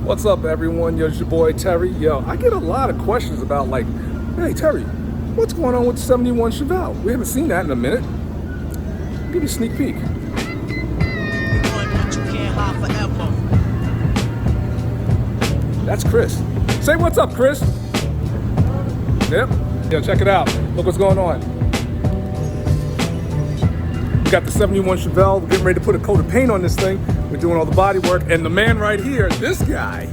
What's up, everyone? Yo, it's your boy Terry. Yo, I get a lot of questions about like, hey Terry, what's going on with the 71 Chevelle? We haven't seen that in a minute. Give you a sneak peek. That's Chris. Say what's up, Chris. Yep. Yo, check it out. Look what's going on. We got the 71 Chevelle. We're getting ready to put a coat of paint on this thing. We're doing all the body work. And the man right here, this guy,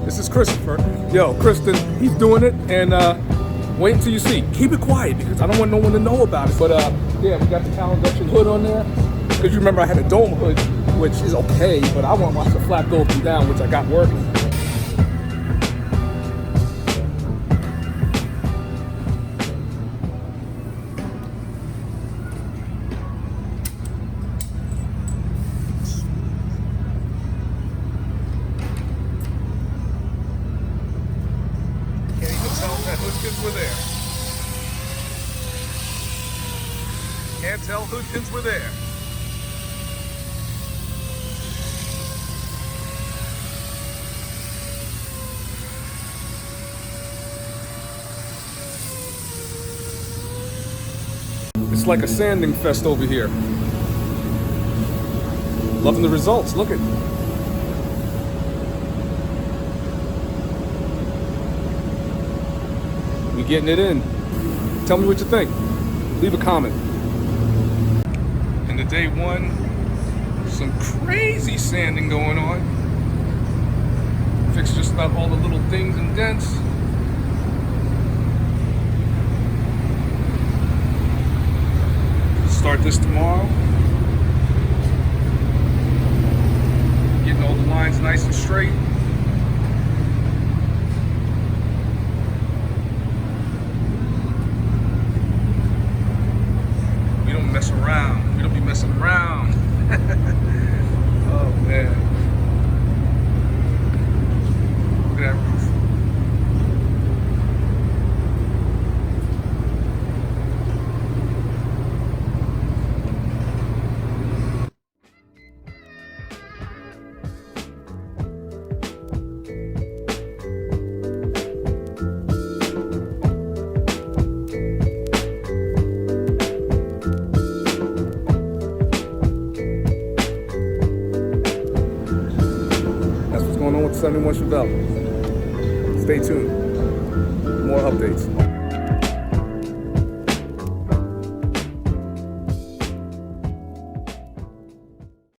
this is Christopher. Yo, Kristen, he's doing it. And wait until you see. Keep it quiet because I don't want no one to know about it. But yeah, we got the Calendar hood on there. Because you remember I had a dome hood, which is okay. But I want to watch the flap go up and down, which I got working. Hoodkins were there. Can't tell Hoodkins were there. It's like a sanding fest over here. Loving the results. Look at. We getting it in. Tell me what you think. Leave a comment. And the day one, some crazy sanding going on. Fix just about all the little dings and dents. Start this tomorrow. Getting all the lines nice and straight. Mess around. We don't be messing around. Oh man. Look at that roof. With 71 Chevelle. Stay tuned. More updates.